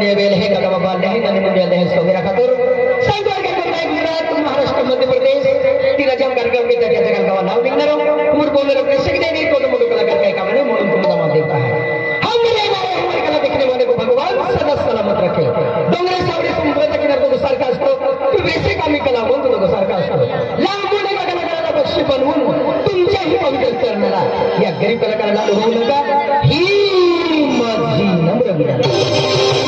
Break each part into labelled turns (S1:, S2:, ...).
S1: मुंडिया bell है काका बाबा नहीं नन मुंडिया दे सोगेरा खातिर संगवार के कोई गुजरात महाराष्ट्र मध्य प्रदेश तीरा जम करके उनके जगह जगह का नाम निकलो कुमर बोले लोग सकते नहीं को मुंडो कलाकार का काम नहीं मुंडो को नाम देता है हमारे कला देखने वाले को भगवान सदा सलामत रखे डोंगरे सावरे संबंध के नरको सरकार को तू वैसे काम कला बोल तो सरकार को लांबू ने कलाकाराला बक्षी बनवून तुमच्या ही पवित्र चरणाला या गरीब कलाकाराला होऊ नका ही माझी नम्र विनंती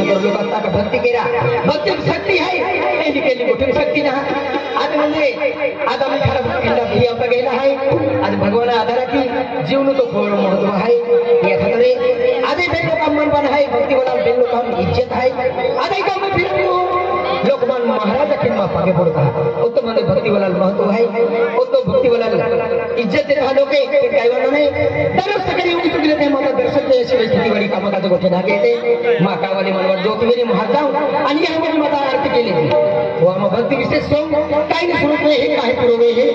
S1: भक्ति केला भक्ती शक्ती आहे केली कुठून शक्ती ना आज म्हणजे आज आम्ही खरा भक्तीला भियावता गेला आहे आज भगवान आधाराची जीवन तो खोड महत्व आहे या खतरे आधी बेलो काम मनपान आहे भक्तीवाला बेलो काम इज्जत आहे आधी काम फिरू लोकमान महाराज किंवा पागे पड़ता उत्तम माने भक्तीवाला महत्व है उत्तम भक्तीवाला इज्जत देने वालों के गायवानों ने दरस सकरी उनकी तुगले ते माता दर्शक ते अशी स्थिती वाली कामा का गोठे धागे ते मा कावाली मनवर ज्योतिवेरी महादाव आणि हमारी माता आरती केली वो आम भक्ती विशेष सॉन्ग काही सुरत में हे काही पुरवे हे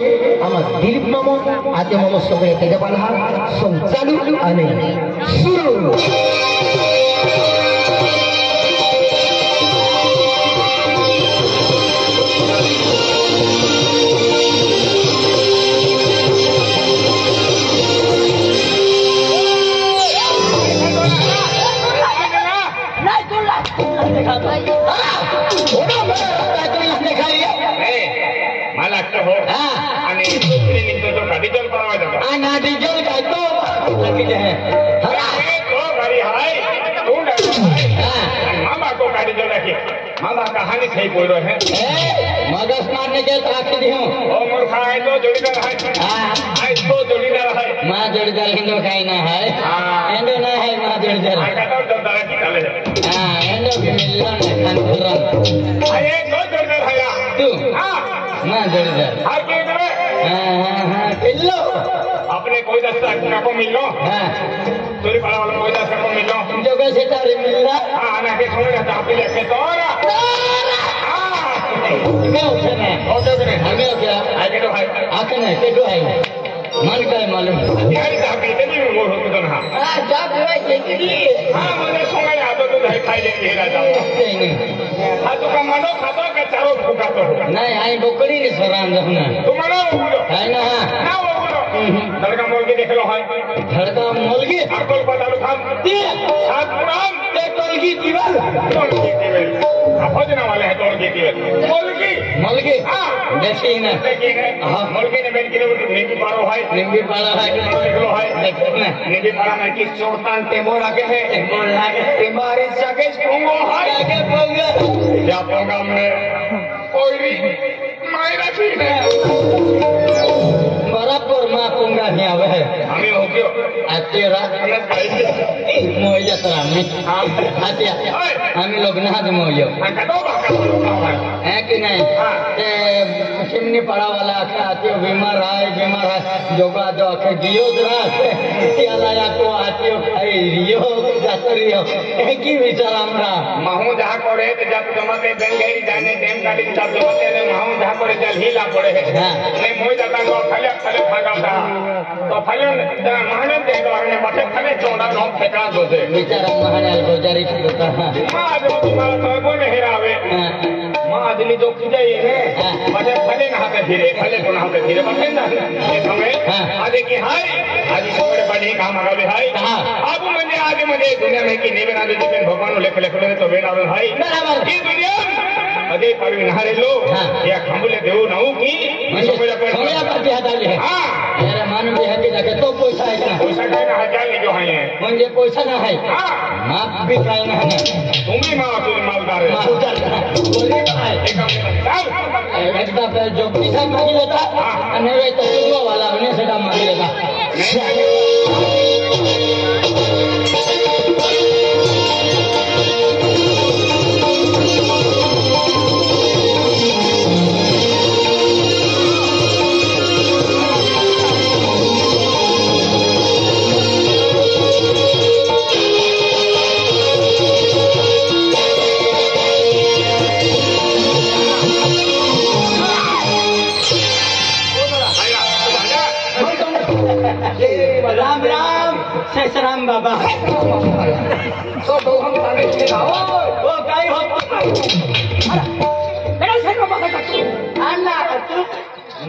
S1: आम दिलीप मामो आते मामो सगळे तेजपाल हा सॉन्ग चालू आणि सुरू
S2: मामा कहानी सही बोल रहे हैं
S1: मगज मारने के ताकि दी हूं
S2: ओ मूर्खा है तो जोड़ीदार है हां इसको जोड़ीदार है
S1: मां जोड़ीदार हिंदू खाई ना है हां हिंदू ना है मां जोड़ीदार
S2: का तो जोड़ीदार की डाले
S1: हां हिंदू के मिलन खानपुरन
S2: अरे तो जोड़ीदार है
S1: तू
S2: हां
S1: मां जोड़ीदार
S2: हां के करे
S1: हां किलो
S2: अपने कोई दस्ता को मिल लो
S1: हां
S2: चोरी पाला वाला कोई दस्ता को मिल लो
S1: जो कैसे तारे मिल रहा
S2: हां ना के छोड़ जाता आप लेके तो
S1: मैं उठे ना
S2: ऑटो में
S1: हमें क्या
S2: आगे तो है
S1: आके ना के तो है मन का मालूम
S2: यार आप इतनी वो हो तो ना
S1: हां जाग रहा है के
S2: हां मुझे सोंगा या तो है खाई लेके हेरा जाओ
S1: नहीं
S2: हां तो का मनो खातो का चारों भूखा तो
S1: नहीं आई बोकड़ी रे सरान रहना
S2: तुम मनो बोलो
S1: है ना
S2: ना वो बोलो लड़का मोल के देख लो है
S1: लड़का मोल के
S2: अकल पता लो था
S1: ते
S2: सात पुरान
S1: ते टोल की दीवार
S2: खोजना वाले हैं टोल की दीवार मोल की हां
S1: देखिए ना
S2: हां मोल के ने बैठ के निंगी पारो है देख लो है
S1: देखना
S2: निंगी पारा में की चोरतान टेमोर आगे है
S1: टेमोर लागे
S2: तुम्हारी जगह पोंगो है
S1: आगे पोंगा
S2: क्या पोंगा में कोई मायरा की है
S1: बराबर मां पोंगा नहीं आवे है
S2: हमें हो गयो
S1: तेरा मोया तरा में आतिया हम लोग ना दे मोयो है कि नहीं ते सिमनी पड़ा वाला आते बीमार है जोगा जो के दियो जरा त्याला या तो आतियो खाई रियो जातरियो है की विचार हमरा
S2: महू जहां करे तो जब जमाते बेंगेरी जाने टेम काटी जब जमाते ने महू जहां करे जल हिला पड़े है नहीं मोय जाता को फले भागा था तो फले महने दे दो ने मथे फले चोंडा नो फेका दो दे
S1: बेचारा महने गुजारी करता
S2: मां जो तुम्हारा तो नहीं हिरावे मां आदमी जो खिजाई है मथे फले ना हाथ धीरे फले को ना हाथ धीरे मथे ना ये हमें आदि की हाय आदि सोरे बड़ी काम आगे हाय अब मुझे आगे मुझे दुनिया में की निवेदन दे दिन भगवान लेख लेख तो वेना हाय
S1: बराबर
S2: की दुनिया अदे परवी नहारे लो या खंबुले देऊ नाऊ की सोया
S1: पर हटा ले
S2: हां
S1: मेरा मन में है कि जाके तो पैसा है ना
S2: पैसा का ना हजार ले जो है
S1: मुझे पैसा ना है
S2: हां
S1: मां भी खाए ना
S2: तुम भी मां मालदार है
S1: मालदार बोलिए जोगती साहब मांगी लेता અને હવે તો સુગવા વાલા બને સડા માંગી લેતા राम राम शेषराम बाबा तो दो हम साले के आओ वो काय हो एडो सेको बाबा अन्ना तू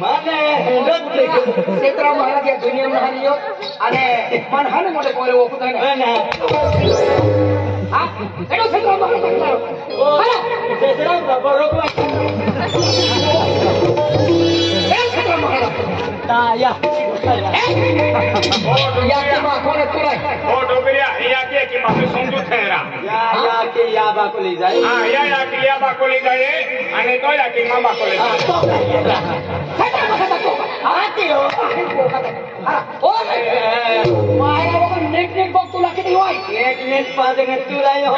S1: माने हेडत क्षेत्र महाराज या दुनिया में हरियो अने मन हने मोटे कोरे वो कुछ नहीं हां एडो सेको बाबा ओ शेषराम बाबा रोकवा एडो सेको महाराज ताया या के मां कोने तुराय
S2: ओ डोबरिया या के मासे समजू थेरा
S1: या के या बा को ले जाए
S2: हां या के या बा को ले जाए અને તો या के मामा को ले जाए
S1: आती हो ओ माया वो नेक नेक बक तुला के होय नेक पाद ने तुलाय हो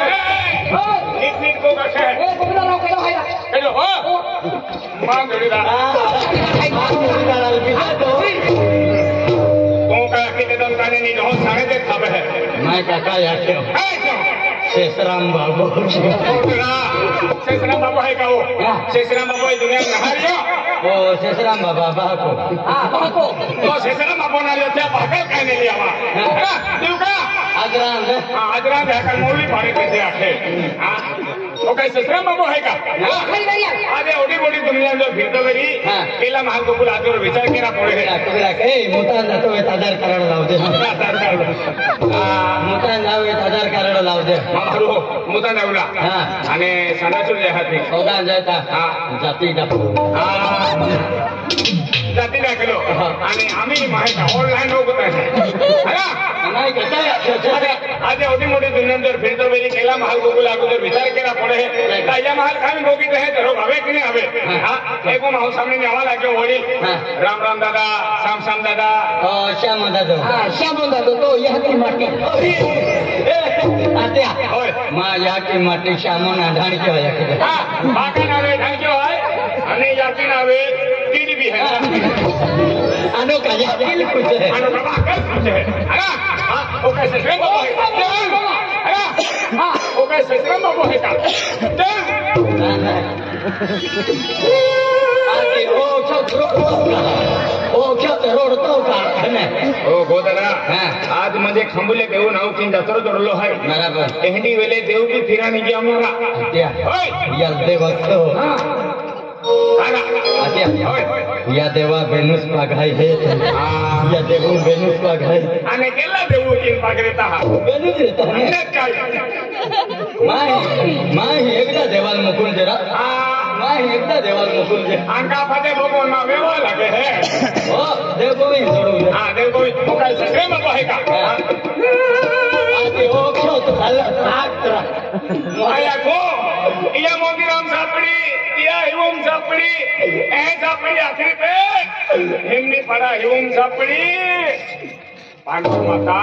S2: निक निक को कसे
S1: ए बबला रो केलो हाय
S2: हेलो हो मां गडीदा
S1: मां गडीदा बिना तो
S2: का के दम काने नहीं हो सारे दे खब है
S1: मैं काका या क्यों शेषराम बाबू
S2: शेषराम बाबू है का वो शेषराम बाबू है दुनिया में नहारियो
S1: वो शेषराम बाबा बाको हां बाको
S2: तो शेषराम बाबू ना ले त्या भागल कहने लिया वा तू का
S1: अजरान
S2: हां अजरान है का मौली भारे कैसे आखे हां तो कैसे शेषराम बाबू है का अरे ओडी बोडी दुनिया में फिरतो गरी केला महाल को बुला दो विचार केरा पड़े है
S1: केला के मोटा जातो है आधार कार्ड लाव दे आधार कार्ड मोटा जावे आधार कार्ड लाव दे
S2: मारू मोटा नावला
S1: हां
S2: आणि सणाचूर जे हाती
S1: ओगा जाता हां जाती दाखो
S2: जाती दाखलो आणि आम्ही माहिती ऑनलाईन होत आहे अरे
S1: नाही कसा
S2: आज ओडी मोठी दुनिया में फिरतो गरी केला महाल को बुला दो विचार केरा पड़े है ताजा महाल खान भोगी तो है तो हवे कि नहीं हवे हां एको माहू सामने ने आवा लागे ओडी राम राम दादा श्याम श्याम दादा
S1: श्याम दादा हां श्याम दादा तो यह की माटी आत्या
S2: ओय
S1: मां यह की माटी श्यामो ना ढाण के होया के
S2: हां बाका नावे ढाण के होय आणि याकी नावे टीडी भी है
S1: आनो का या किल कुछ है
S2: आनो का बाका कुछ है अरे हां ओ कैसे से बाबा अरे हां ओ कैसे से बाबा है का
S1: आके ओ क्या रोडतो का ने
S2: ओ गोदरा आज मध्ये खंबुले देऊ नाव किन जातो दरलो है
S1: बराबर
S2: एहडी वेले देव भी फिरानी गया हमरा
S1: त्या या देवतो आत्या या देवा वेनुस पागाय है या देवू वेनुस पागाय
S2: आणि केला देऊ किन पागरेता हा
S1: वेनुस येता
S2: ने काय
S1: माय एकदा देवाल मुकुल जरा माय एकदा देवाल मुकुल जे
S2: अंका फते भगवान मा वेवा लागे है
S1: ओ देव गोविंद जोडू
S2: हां देव गोविंद तो काय ससे में आहे का
S1: आते ओ क्यों तो हल आत्रा
S2: माया को या मोगीराम सापड़ी या हिवम सापड़ी ए सापड़ी आखिरी पे हिमनी पड़ा हिवम सापड़ी पांडव माता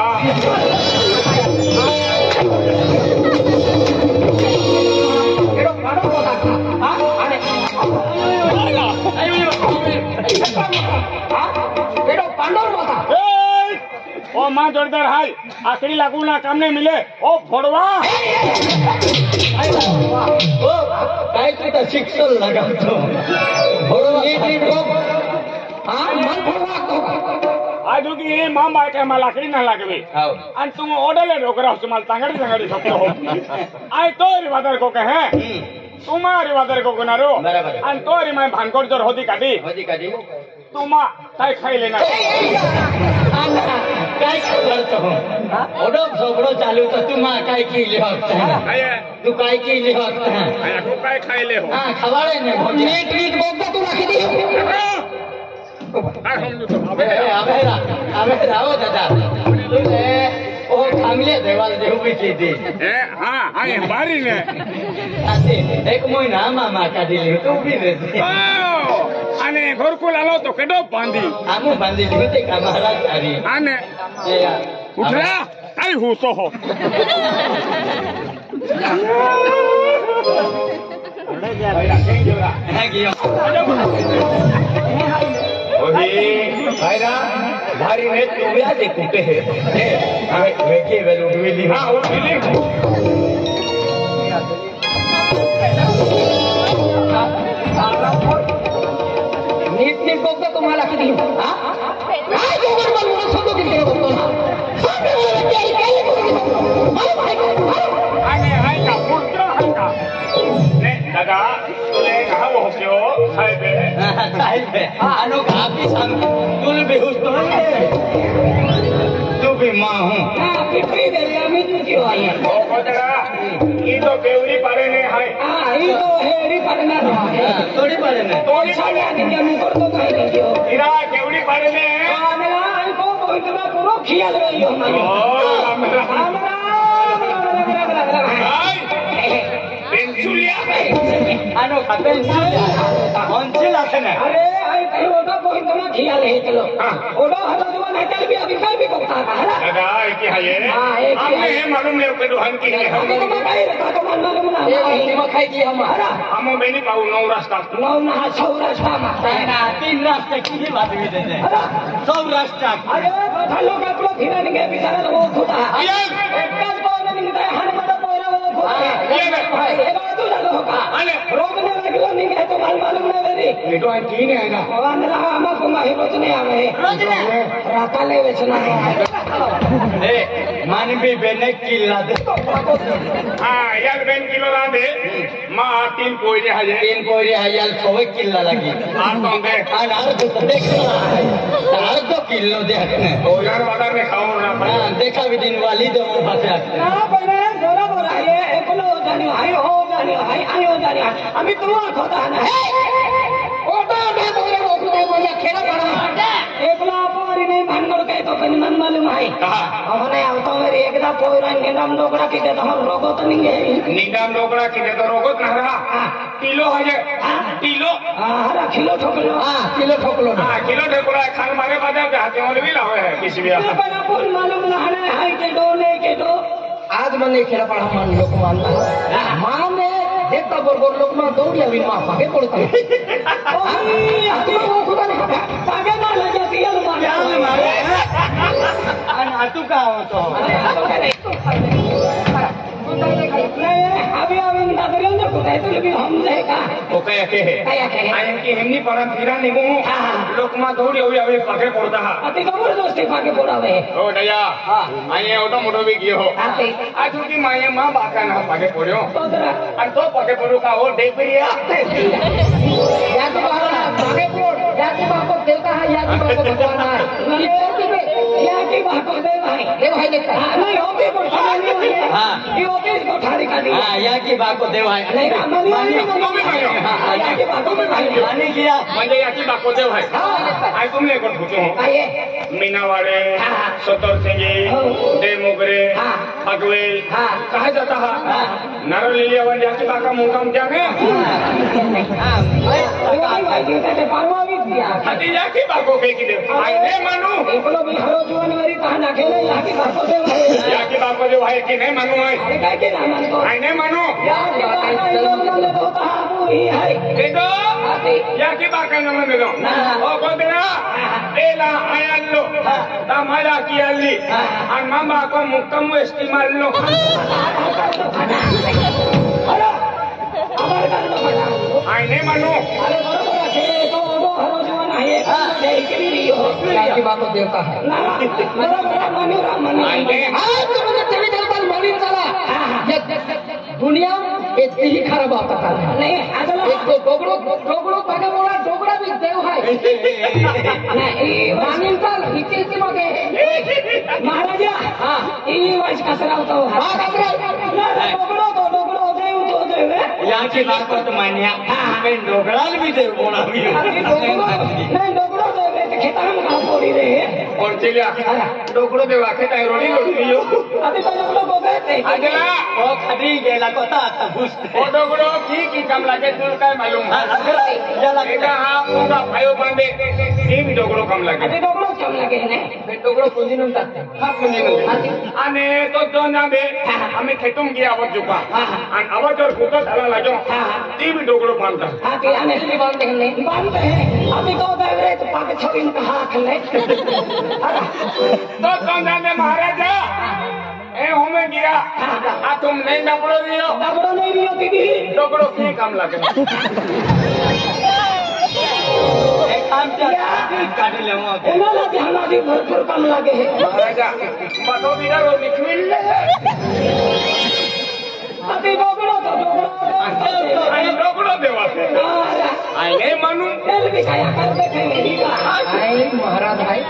S2: एरो पांडव माता हां अरे
S1: एरो पांडव माता
S2: ओ मां जोरदार हाय आखिरी लागू ना काम नहीं मिले ओ फोड़वा
S1: ओ काय तो शिक्षण लगावतो फोडवा नीट हां मन फोडवा तो
S2: आज की मां बाटे मला लाकडी ना लागवे
S1: हाव
S2: आणि तुम ओडले डोकरा तुम्हाला तांगडी शकतो हो आय तो रिवादर को कहे तुम्हारी रिवादर को गुनारो
S1: बराबर
S2: आणि तो री मैं भानकोट जर होती काढी तुम्हा काय खाई लेना
S1: काय करतो ओडो झोपडो चालू तर तुम्हा काय केले होत तू काय केले होत
S2: तू काय खायले हो
S1: हां खवाळे ने नीट नीट बोलतो तू किती
S2: काय समजू तो
S1: अबे राव दादा ओ थांबले देवाल देऊ बिची
S2: हां हाय बारी ने
S1: असे एक महिना मामा का दिली तू भी रे
S2: आने घरकुल आलो तो केडो बांधी
S1: आमू बांधी दियो ते का महाराज अरे
S2: आने
S1: या
S2: उठला काय हो तो हो भाईरा भारी ने तुया देखते हैं वे के वेल उठवेली हां उठवेली नीट नीट बघतो तुम्हाला किती काय गोबर बनवून सोडू किती बघतो ना आणि हाय का पुढचं हाय का नाही दादा तुले का हो क्यो साहेब आनो का भी सांग तुल बेहोश तो तू भी मां हूं पिटवी दे आम्ही तुझी आई ओ कोदरा ई तो बेवरी पारे ने हाय हां ई तो हेरी पारे ना थोड़ी पारे ने थोड़ी पारे ने मी करतो काय नहीं इरा केवडी पारे ने आमेला को कोइतना पुरो खियाल रहियो ओ आमेला पेंचुलिया आनो का पेंचुलिया ऑनचिल आथे ना अरे आई कहीं ओटा कोइतना खियाल है चलो ओडा हलो जवान है चल भी अभी कल भी कोता का है दादा की है ये हमने है मालूम मेरे को दुहान की है हम तो मकाई रखा तो मालूम ना ये मकाई की हमारा हम बेनी पाऊ नौ रास्ता नौ ना सौराष्ट्र ना तीन रास्ते की बात भी दे सौराष्ट्र अरे कथा लोग आपलो फिरा नहीं बेचारा वो खुदा एक कल को नहीं निकले हन बड़ा पोरा वो खुदा ये बात तो होगा अरे रोकने लगलो नहीं है तो मालूम ना मेरी ये तो तीन है ना वानरा हम को माही रोजने आवे रोजने राता ले बेचना ए मानवी बेने किल्ला दे हां यार बेन किलो ला दे मा तीन कोइरे हजाल सोवे किल्ला लगी आ तो दे अर्ध तो देख अर्ध किलो दे ओ यार बाजार में खाओ ना हां देखा भी दिन वाली दो भाषा ना बने बोरा बोरा ये एकलो जानी हाय हो जानी हाय आयो जानी आम्ही तो होता ना ओटा ओटा बोरे बोकुते बोला खेळा पडा एकला पोरी नाही भानगड काय तो पण मन मालूम आहे अवने आवतो मेरी एकदा पोरा निंदाम डोकड़ा की दे तो हम रोगत नहीं है निंदाम डोकड़ा की दे तो रोगत ना रहा किलो है किलो हां किलो ठोकलो हां किलो ठोकलो खान मारे बाजार के हाथे में भी लावे है किसी भी अपन अपन मालूम ना है के दो नहीं के दो आज मने खेळा पडा मान लोक माने देखता बरोबर लोक मा दौड़ी अभी मा पागे पड़ते ओही तू वो खुदा ने पागे ना लगे पियल मारे अन आतू का होतो अभी अभी नजरियों ने कुछ तो भी हम रहेगा ओके के है आयन की हमनी परम फिरा निगो लोक मा दौड़ी अभी पागे पड़ता है अति जबरदस्ती पागे पड़ावे ओ दया आये ओटो मोटो भी गियो आज की माये मां बाका ना पागे पड़ो अन तो पागे पड़ो का ओ देवरिया या तो पागे पड़ या की बाको देवता है या की बाको भगवान है या की बाको देव है देखता नहीं हो भी को सामान्य है हां ये ओके को ठाड़ी का हां या की बाको देव है नहीं मानी तो भी मानो हां या की बाको भी मानी किया म्हणजे या की बाको देव है आई तुमने को पूछो आइए मीनावाड़े सतर सिंगी दे मोगरे अगवेल कहा जाता है नारलिया वन या की बाका मुकाम क्या है हां या की बाको के की दे आई ने मानू एकलो भी हरो जीवन मेरी कहा ना खेले या की बाको देव है या की बाको देव है कि नहीं मानू है काय के ना मानो आई ने मानू या की बाका ले होता है ही है देखो या की बाका न दे दो ओ कोदरा एला आयल्लो तमाला की अल्ली और मामा को मुकम इस्तेमाल लो अरे अमर कर दो आई ने मानू अरे बरोबर है तो हरो जीवन है या की बाको देवता है बरोबर मानो राम मानो हां तो मुझे तेरी देवता मालूम चला दुनिया इतनी ही खराब आता है नहीं अगला एक डोगड़ो पागे बोला डोगड़ा भी देव है नहीं मालूम चल इतनी मगे महाराजा हां ई वाइस कसरा होता है हां कसरा डोगड़ो देव तो देव या की बाको तो मानिया पे डोगड़ा भी देव बोला भी नहीं डोगड़ो देव
S1: खेता में कहाँ पोड़ी रहे
S2: और चलिया डोकड़ो देवा खेता है रोनी रोटी दियो
S1: अभी तो लोग लोग गए
S2: अगला
S1: वो खड़ी गेला कोता घुस
S2: ओ डोकड़ो की कम लगे तू काय मालूम
S1: जला
S2: एका हाँ उनका फायो बांधे तीन डोकड़ो कम लगे
S1: अभी लोग लोग कम लगे ने
S2: डोकड़ो पुंजी नुंता हाँ पुंजी नुंता आने तो जो ना बे हमें खेतुम की आवाज जुपा अन आवाज और कुत्ता चला लगो तीन डोकड़ो बांधता
S1: हाँ कि आने से बांधते हैं नहीं बांधते हैं अभी तो दावरे तो पाके छोड़ी इनका हाथ ले
S2: तो ना बे महाराजा ए हमें गया आ तुम नहीं डबड़ो
S1: नहीं दियो दीदी
S2: डोकड़ो की कम लगे
S1: एक काम कर काट ले वहां पे ना लगे हमारी भरपूर कम लगे है
S2: महाराजा बतो बिना रो निकमिल
S1: अभी डोकड़ो
S2: डोकड़ो देवा से आई नहीं मानू
S1: तेल भी खाया कर बैठे मेरी का
S3: आई महाराज भाई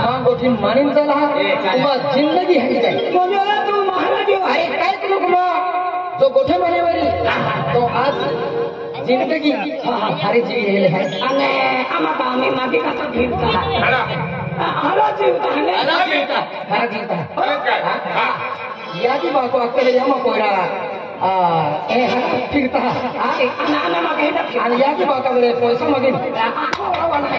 S3: मां गोठी मानिन चला तुम्हारा जिंदगी है जाए
S1: बोलो तू महाराज
S3: अरे काय तुम लोग मां जो गोठे माने वाली तो आज जिंदगी हमारी जी है
S1: अने अमा पामी माटी का तो ठीक था
S2: हरा
S1: हरा जीवता है
S2: हरा जीता
S3: हरा जीता
S2: हां
S3: यादी बाको अकेले जामा कोइरा ए हरा फिरता
S1: अना अना मा कहना
S3: आणि यादी बाका बरे पैसा मागे